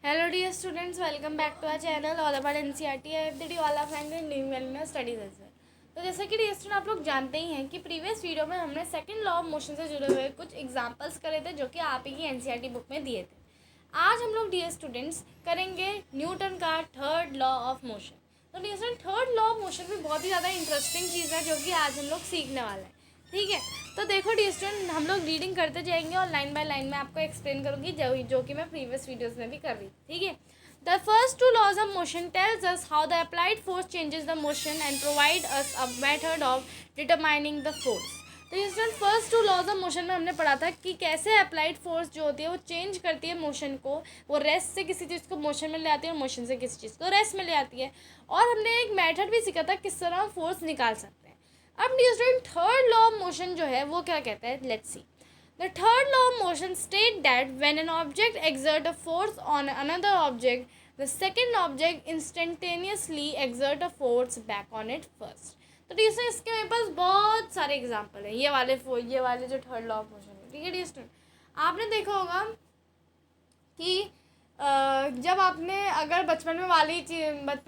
Hello dear students, welcome back to our channel all about NCERT. I hope that you all are fine and doing well in your studies as well. तो जैसा कि dear student आप लोग जानते ही हैं कि previous video में हमने सेकंड लॉ ऑफ मोशन से जुड़े हुए कुछ एग्जांपल्स करे थे जो कि आप ही की एनसीईआरटी बुक में दिए थे। आज हम लोग डियर स्टूडेंट्स करेंगे न्यूटन का थर्ड लॉ ऑफ मोशन। तो dear student third law of motion भी बहुत ही ज़्यादा इंटरेस्टिंग चीज़ है जो कि आज हम लोग सीखने वाले हैं। ठीक है, तो देखो डियर स्टूडेंट हम लोग रीडिंग करते जाएंगे और लाइन बाय लाइन में आपको एक्सप्लेन करूँगी जो कि मैं प्रीवियस वीडियोस में भी कर रही थी। ठीक है, the first two laws of motion tells us how the applied force changes the motion and provide us a method of determining the force. तो dear student first two laws of motion में हमने पढ़ा था कि कैसे applied force जो होती है वो चेंज करती है मोशन को, वो रेस्ट से किसी चीज़ को मोशन में ले आती है और मोशन से किसी चीज़ को रेस्ट में ले आती है। और हमने एक मेथड भी सीखा था किस तरह फोर्स निकाल सकते हैं। अब dear student third law of motion जो है वो क्या कहता है, let's see. The third law of motion state that when an object exert a force on another object the second object instantaneously exert a force back on it first. तो dear student इसके मेरे पास बहुत सारे example हैं, ये वाले जो third law of motion है। ठीक है डियर स्टूडेंट, आपने देखा होगा कि जब आपने अगर बचपन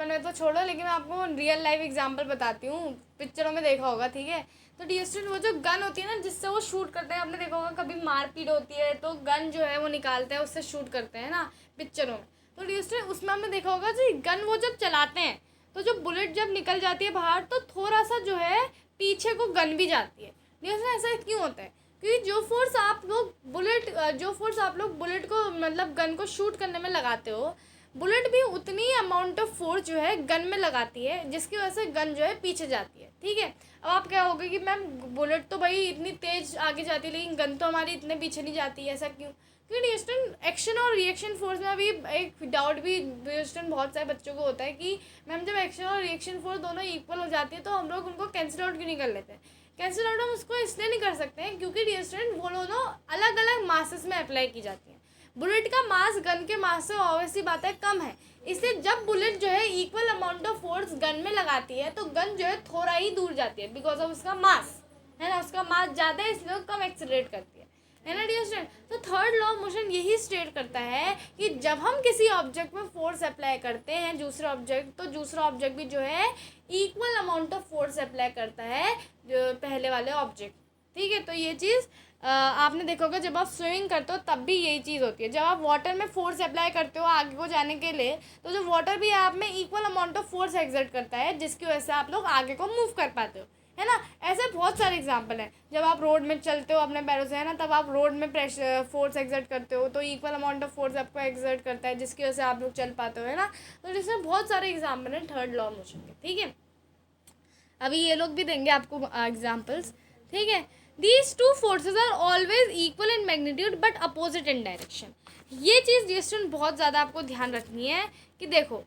में तो छोड़ो, लेकिन मैं आपको रियल लाइफ एग्जांपल बताती हूँ, पिक्चरों में देखा होगा। ठीक है, तो डियर स्टूडेंट वो जो गन होती है ना जिससे वो शूट करते हैं, आपने देखा होगा कभी मारपीट होती है तो गन जो है वो निकालते हैं, उससे शूट करते हैं ना पिक्चरों में। तो डियर स्टूडेंट उसमें हमने देखा होगा जी गन वो जब चलाते हैं तो जो बुलेट जब निकल जाती है बाहर तो थोड़ा सा जो है पीछे को गन भी जाती है। डियर स्टूडेंट ऐसा क्यों होता है? क्योंकि जो फोर्स आप लोग बुलेट को मतलब गन को शूट करने में लगाते हो, बुलेट भी उतनी अमाउंट ऑफ फोर्स जो है गन में लगाती है, जिसकी वजह से गन जो है पीछे जाती है। ठीक है, अब आप क्या होगा कि मैम बुलेट तो भाई इतनी तेज आगे जाती है लेकिन गन तो हमारी इतने पीछे नहीं जाती है, ऐसा क्यों? क्योंकि डिस्टेंट एक्शन और रिएक्शन फोर्स में अभी एक डाउट भी डिस्टेंट बहुत सारे बच्चों को होता है कि मैम जब एक्शन और रिएक्शन फोर्स दोनों इक्वल हो जाती है तो हम लोग उनको कैंसिल आउट क्यों नहीं कर लेते हैं? कैंसिल आउट हम उसको इसलिए नहीं कर सकते हैं क्योंकि डियर स्टूडेंट वो दोनों अलग अलग मासेस में अप्लाई की जाती हैं। बुलेट का मास गन के मास से ऑब्वियसली बात है कम है, इसलिए जब बुलेट जो है equal amount of force gun में लगाती है तो गन जो है थोड़ा ही दूर जाती है बिकॉज ऑफ उसका मास, है ना, उसका मास ज़्यादा है इसलिए वो कम एक्सीलरेट करती है ना डियर स्टूडेंट। तो थर्ड लॉ ऑफ मोशन यही स्टेट करता है कि जब हम किसी ऑब्जेक्ट में फोर्स अप्लाई करते हैं दूसरे ऑब्जेक्ट, तो दूसरा ऑब्जेक्ट भी जो है equal amount of force apply करता है जो पहले वाले ऑब्जेक्ट। ठीक है, तो ये चीज़ आपने देखा होगा जब आप स्विमिंग करते हो तब भी यही चीज़ होती है। जब आप वाटर में फोर्स अप्लाई करते हो आगे को जाने के लिए तो जो वाटर भी आप में equal amount of force exert करता है जिसकी वजह से आप लोग आगे को मूव कर पाते हो, है ना। ऐसे बहुत सारे एग्जांपल हैं। जब आप रोड में चलते हो अपने पैरों से, है ना, तब आप रोड में प्रेशर फोर्स एक्सर्ट करते हो तो इक्वल अमाउंट ऑफ फोर्स आपको एक्सर्ट करता है जिसकी वजह से आप लोग चल पाते हो, है ना। तो इसमें बहुत सारे एग्जाम्पल हैं थर्ड लॉ मोशन के। ठीक है, अभी ये लोग भी देंगे आपको एग्जाम्पल्स। ठीक है, these two forces are always equal in magnitude but opposite in direction. ये चीज़ डिस्टेंस बहुत ज़्यादा आपको ध्यान रखनी है कि देखो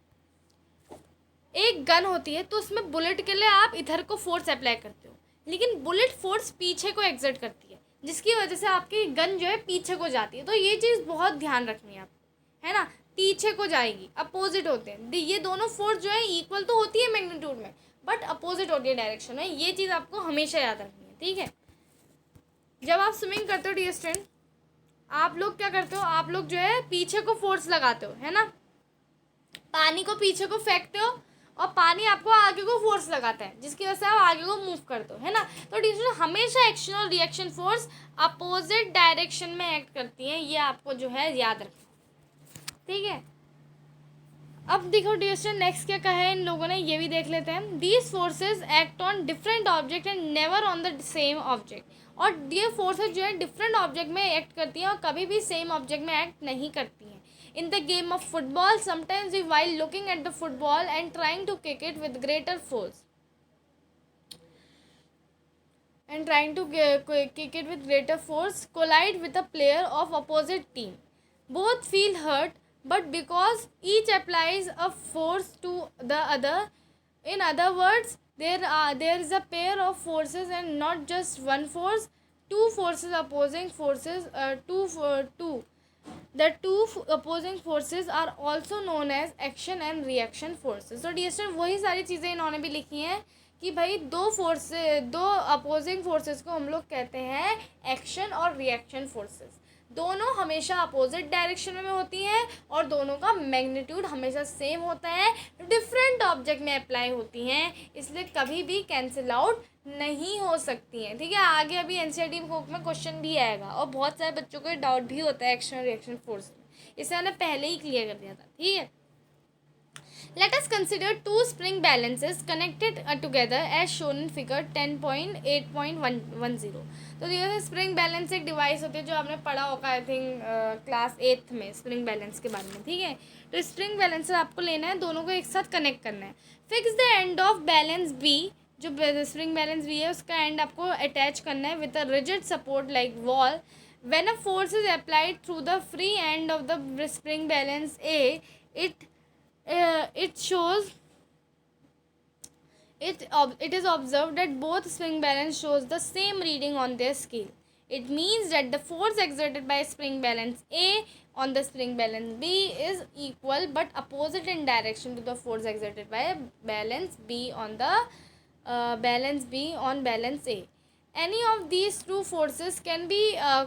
एक गन होती है तो उसमें बुलेट के लिए आप इधर को फोर्स अप्लाई करते हो, लेकिन बुलेट फोर्स पीछे को एक्सर्ट करती है जिसकी वजह से आपकी गन जो है पीछे को जाती है। तो ये चीज़ बहुत ध्यान रखनी है आपको, है ना, पीछे को जाएगी, अपोजिट होते हैं ये दोनों फोर्स जो है इक्वल तो होती है मैग्नीट्यूड में बट अपोजिट होती है डायरेक्शन में। ये चीज़ आपको हमेशा याद रखनी है। ठीक है, जब आप स्विमिंग करते हो डियर स्टूडेंट आप लोग क्या करते हो, आप लोग जो है पीछे को फोर्स लगाते हो, है ना, पानी को पीछे को फेंकते हो और पानी आपको आगे को फोर्स लगाता है जिसकी वजह से आप आगे को मूव करते हो, है ना। तो डियर स्टूडेंट हमेशा एक्शन और रिएक्शन फोर्स अपोजिट डायरेक्शन में एक्ट करती हैं, ये आपको जो है याद रखना। ठीक है, अब देखो डियर स्टूडेंट नेक्स्ट क्या कहा है इन लोगों ने, ये भी देख लेते हैं। These forces act on different object and never on the same object. और ये फोर्सेज जो है डिफरेंट ऑब्जेक्ट में एक्ट करती हैं और कभी भी सेम ऑब्जेक्ट में एक्ट नहीं करती हैं। In the game of football sometimes while looking at the football and trying to kick it with greater force collide with a player of opposite team. Both feel hurt, but because each applies a force to the other. In other words, there is a pair of forces and not just one force. Two forces opposing forces. The two opposing forces are also known as action and reaction forces. तो dear student वही सारी चीज़ें इन्होंने भी लिखी हैं कि भाई दो अपोजिंग फोर्सेस को हम लोग कहते हैं एक्शन और रिएक्शन फोर्सेस। दोनों हमेशा अपोजिट डायरेक्शन में होती हैं और दोनों का मैग्नीट्यूड हमेशा सेम होता है, डिफरेंट ऑब्जेक्ट में अप्लाई होती हैं, इसलिए कभी भी कैंसिल आउट नहीं हो सकती हैं। ठीक है, आगे अभी एनसीईआरटी बुक में क्वेश्चन भी आएगा और बहुत सारे बच्चों को डाउट भी होता है एक्शन रिएक्शन फोर्स में, इसे मैंने पहले ही क्लियर कर दिया था। ठीक है, let us consider two spring balances connected together as shown in figure 10.8.110। तो ये स्प्रिंग बैलेंस एक डिवाइस होती है जो आपने पढ़ा होगा आई थिंक क्लास 8th में स्प्रिंग बैलेंस के बारे में। ठीक है, तो स्प्रिंग बैलेंस आपको लेना है, दोनों को एक साथ कनेक्ट करना है। Fix the end of balance B, जो स्प्रिंग बैलेंस बी है उसका एंड आपको अटैच करना है with a rigid support like wall. When a force is applied through the free end of the spring balance A, it is observed that both spring balance shows the same reading on their scale. It means that the force exerted by spring balance A on the spring balance B is equal but opposite in direction to the force exerted by balance B on the balance B on balance A. Any of these two forces can be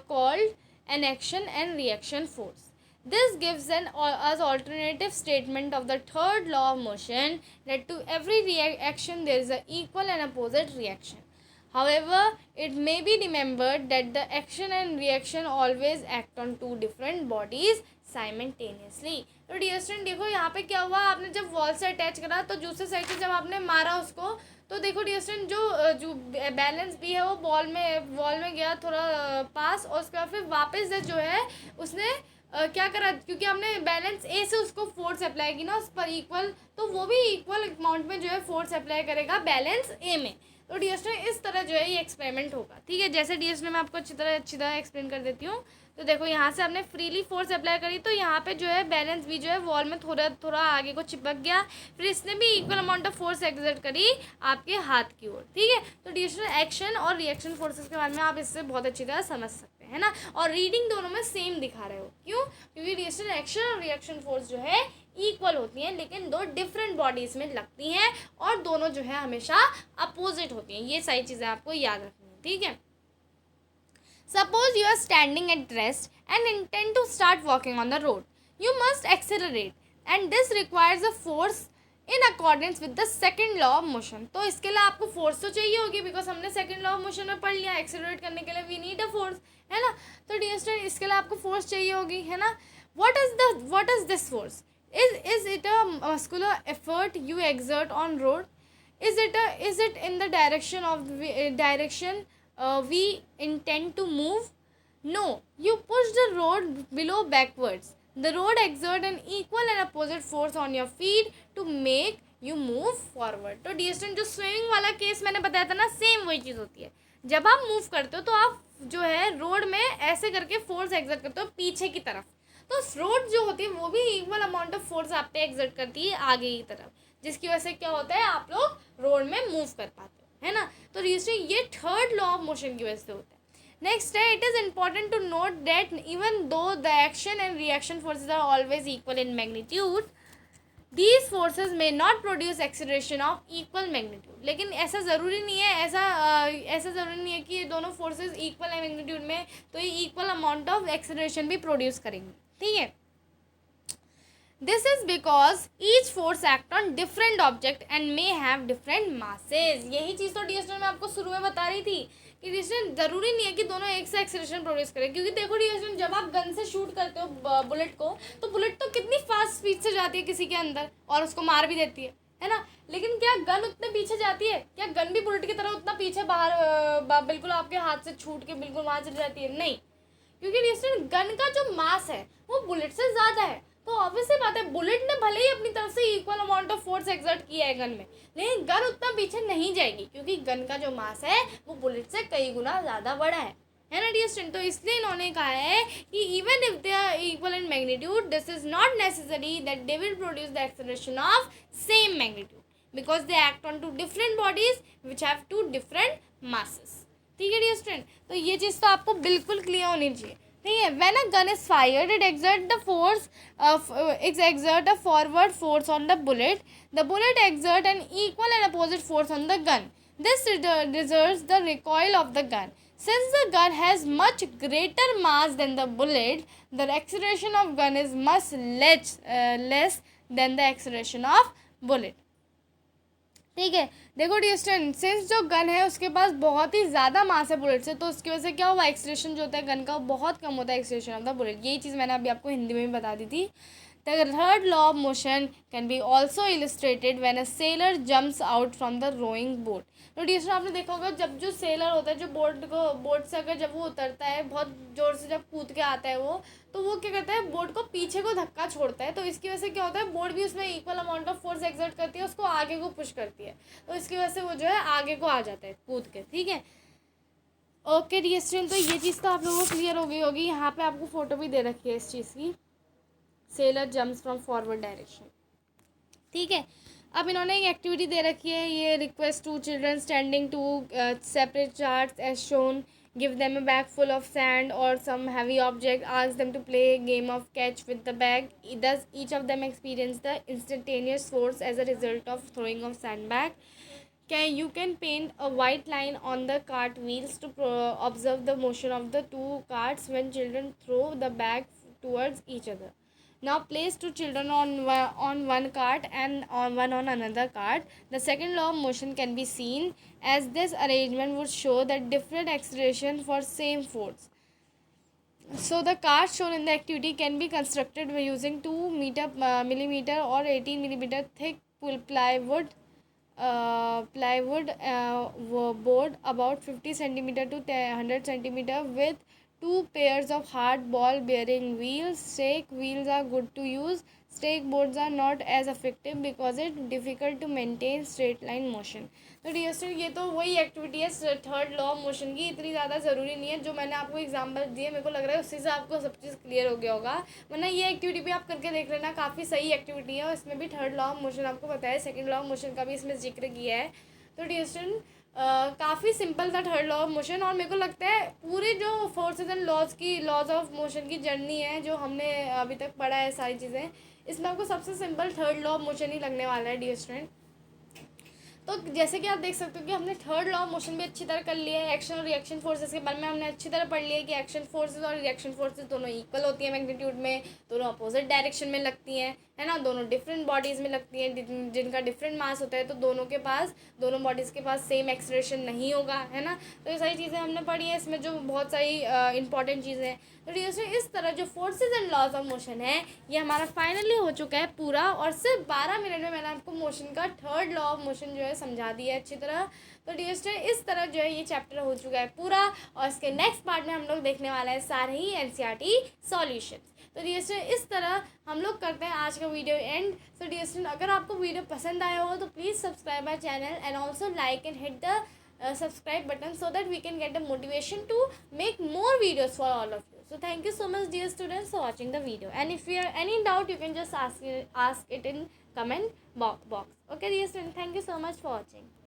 called an action and reaction force. This gives us alternative statement of the third law of motion, that to every reaction there is an equal and opposite reaction. However, it may be remembered that the action and reaction always act on two different bodies simultaneously. तो dear student देखो यहाँ पे क्या हुआ, आपने जब wall से attach करा तो दूसरे साइड से जब आपने मारा उसको, तो देखो डियर स्टूडेंट जो बैलेंस भी है वो वॉल में गया थोड़ा पास, और उसके बाद फिर वापस जो है उसने क्या करा, क्योंकि हमने बैलेंस ए से उसको फोर्स अप्लाई की ना उस पर इक्वल, तो वो भी इक्वल अमाउंट में जो है फोर्स अप्लाई करेगा बैलेंस ए में। तो डियर स्टूडेंट इस तरह जो है ये एक्सपेरिमेंट होगा। ठीक है, जैसे डियर स्टूडेंट मैं आपको अच्छी तरह एक्सप्लेन कर देती हूँ। तो देखो यहाँ से हमने फ्रीली फोर्स अप्लाई करी, तो यहाँ पे जो है बैलेंस भी जो है वॉल में थोड़ा आगे को चिपक गया, फिर इसने भी equal amount of force exert करी आपके हाथ की ओर। ठीक है, तो डियर स्टूडेंट एक्शन और रिएक्शन फोर्सेस के बारे में आप इससे बहुत अच्छी तरह समझ सकते हैं ना, और रीडिंग दोनों में सेम दिखा रहे हो। क्यों? क्योंकि डियर स्टूडेंट एक्शन और रिएक्शन फोर्स जो है इक्वल होती हैं, लेकिन दो डिफरेंट बॉडीज में लगती हैं और दोनों जो है हमेशा अपोजिट होती हैं। ये सारी चीज़ें आपको याद रखनी है। ठीक है, suppose you are standing at rest and intend to start walking on the road. You must accelerate and this requires a force in accordance with the second law of motion. तो इसके लिए आपको फोर्स तो चाहिए होगी, because हमने second law of motion में पढ़ लिया, एक्सेलरेट करने के लिए वी नीड अ फोर्स, है ना। तो डियर स्टूडेंट इसके लिए आपको फोर्स चाहिए होगी, है ना। what is this force? Is it a muscular effort you exert on road? Is it in the direction we intend to move? No, you push the road below backwards. The road exerts an equal and opposite force on your feet to make you move forward. तो dear student जो swimming वाला case मैंने बताया था ना, same वही चीज़ होती है। जब आप मूव करते हो तो आप जो है रोड में ऐसे करके फोर्स एक्सर्ट करते हो पीछे की तरफ, तो रोड जो होती है वो भी इक्वल अमाउंट ऑफ फोर्स आप पे एक्सर्ट करती है आगे की तरफ, जिसकी वजह से क्या होता है आप लोग रोड में मूव कर पाते हो, है ना। तो ये थर्ड लॉ ऑफ मोशन की वजह से होता है। नेक्स्ट है, it is important to note that even though the action and reaction forces are always equal in magnitude, these forces may not produce acceleration of equal magnitude. लेकिन ऐसा ज़रूरी नहीं है, ऐसा ज़रूरी नहीं है कि ये दोनों फोर्सेज इक्वल है मैग्नीट्यूड में तो ये इक्वल अमाउंट ऑफ एक्सीलरेशन भी प्रोड्यूस करेंगे। ठीक है, this is because each force act on different object and may have different masses. यही चीज़ तो डियर स्टूडेंट मैं आपको शुरू में बता रही थी कि डियर स्टूडेंट ज़रूरी नहीं है कि दोनों एक से एक्सीलरेशन प्रोड्यूस करें, क्योंकि देखो डियर स्टूडेंट जब आप गन से शूट करते हो बुलेट को, तो बुलेट तो कितनी फास्ट स्पीड से जाती है किसी के अंदर और उसको मार भी देती है ना। लेकिन क्या गन उतने पीछे जाती है? क्या गन भी बुलेट की तरह उतना पीछे बाहर बिल्कुल आपके हाथ से छूट के बिल्कुल वहाँ चली जाती है? नहीं, क्योंकि डियर स्टूडेंट गन का जो मास है वो बुलेट से ज़्यादा है। तो ऑब्वियसली बात है बुलेट ने भले ही अपनी तरफ से equal amount of force exert किया है गन में, लेकिन गन उतना पीछे नहीं जाएगी, क्योंकि गन का जो मास है वो बुलेट से कई गुना ज़्यादा बड़ा है ना डियर स्टूडेंट। तो इसलिए इन्होंने कहा है कि even if they are equal in magnitude, this is not necessary that they will produce the acceleration of same magnitude, because they act on two different bodies which have two different masses. ठीक है dear student, तो ये चीज़ तो आपको बिल्कुल clear होनी चाहिए। ठीक है, when a gun is fired it exert a forward force on the bullet. The bullet exert an equal and opposite force on the gun. This deserts the recoil of the gun. Since the gun has much greater mass than the bullet, the acceleration of gun is much less than the acceleration of bullet. ठीक है, देखो dear student, since जो gun है उसके पास बहुत ही ज़्यादा मास है bullet से, तो उसकी वजह से क्या हुआ, एक्सलेशन जो होता है गन का वो बहुत कम होता है एक्सलेशन ऑफ द बुलेट. यही चीज़ मैंने अभी आपको हिंदी में भी बता दी थी. The third law of motion can be also illustrated when a sailor jumps out from the rowing boat. तो डियर आपने देखा होगा, जब जो सेलर होता है, जो बोट से अगर जब वो उतरता है, बहुत ज़ोर से जब कूद के आता है वो, तो वो क्या करता है, बोट को पीछे को धक्का छोड़ता है. तो इसकी वजह से क्या होता है, बोट भी उसमें equal amount of force exert करती है, उसको आगे को पुश करती है. तो इसकी वजह से वो जो है आगे को आ जाता है कूद के. ठीक है, ओके डियर स्टूडेंट, तो ये चीज़ तो आप लोगों को क्लियर हो गई होगी. यहाँ पे आपको फोटो भी दे रखी है इस चीज़ की, sailor jumps from forward direction. ठीक है, अब इन्होंने एक एक्टिविटी दे रखी है, ये request to children standing to separate charts as shown, give them a bag full of sand और some heavy object, ask them to play game of catch with the bag. Thus each of them experience the instantaneous force as a result of throwing of sandbag. You can paint a white line on the cart wheels to observe the motion of the two carts when children throw the bag towards each other. Now place two children on one cart and one on another cart. The second law of motion can be seen as this arrangement would show that different acceleration for same force. So the carts shown in the activity can be constructed by using 2 millimeter or 18 millimeter thick plywood board about 50 centimeter to 100 centimeter with 2 pairs of hard ball bearing wheels. Stake wheels are good to use. Stake boards are not as effective because it's difficult to maintain straight line motion. तो dear student, ये तो वही activity है third law of motion की, इतनी ज़्यादा ज़रूरी नहीं है. जो मैंने आपको एग्जाम्पल दिए, मेरे को लग रहा है उससे से आपको सब चीज़ क्लियर हो गया होगा. वरना ये एक्टिविटी भी आप करके देख लेना, काफ़ी सही एक्टिविटी है. और इसमें भी थर्ड लॉ ऑफ मोशन आपको बताया है, सेकंड लॉ ऑफ मोशन का भी इसमें जिक्र किया है. तो डियर स्टूडेंट, काफ़ी सिंपल था थर्ड लॉ ऑफ मोशन. और मेरे को लगता है पूरे जो forces and laws of motion की जर्नी है जो हमने अभी तक पढ़ा है सारी चीज़ें, इसमें आपको सबसे simple third law of motion ही लगने वाला है डियर स्टूडेंट. तो जैसे कि आप देख सकते हो कि हमने थर्ड लॉ ऑफ मोशन भी अच्छी तरह कर लिया है. एक्शन और रिएक्शन फोर्सेस के बारे में हमने अच्छी तरह पढ़ लिया है कि एक्शन फोर्सेस और रिएक्शन फोर्सेस दोनों इक्वल होती हैं मैग्नीट्यूड में, दोनों अपोजिट डायरेक्शन में लगती हैं, है ना, दोनों डिफरेंट बॉडीज़ में लगती हैं जिनका डिफरेंट मास होता है. तो दोनों बॉडीज़ के पास सेम एक्सलेरेशन नहीं होगा, है ना. तो ये सारी चीज़ें हमने पढ़ी हैं, इसमें जो बहुत सारी इंपॉर्टेंट चीज़ें हैं. तो इस तरह जो forces and laws of motion है ये हमारा फाइनली हो चुका है पूरा. और सिर्फ 12 मिनट में मैंने आपको मोशन का थर्ड लॉ ऑफ मोशन जो है समझा दिया है अच्छी तरह. तो डियर स्टूडेंट, इस तरह जो है ये चैप्टर हो चुका है पूरा. और इसके नेक्स्ट पार्ट में हम लोग देखने वाले हैं सारे ही एनसीईआरटी सॉल्यूशंस. तो डियर स्टूडेंट, इस तरह हम लोग करते हैं आज का video end. So dear student, अगर आपको वीडियो पसंद आया हो तो please subscribe my channel and also like and hit the subscribe button so that we can get the motivation to make more videos for all of you. So thank you so much dear students for watching the video, and if you have any doubt you can just ask it in comment box. Okay dear students, thank you so much for watching.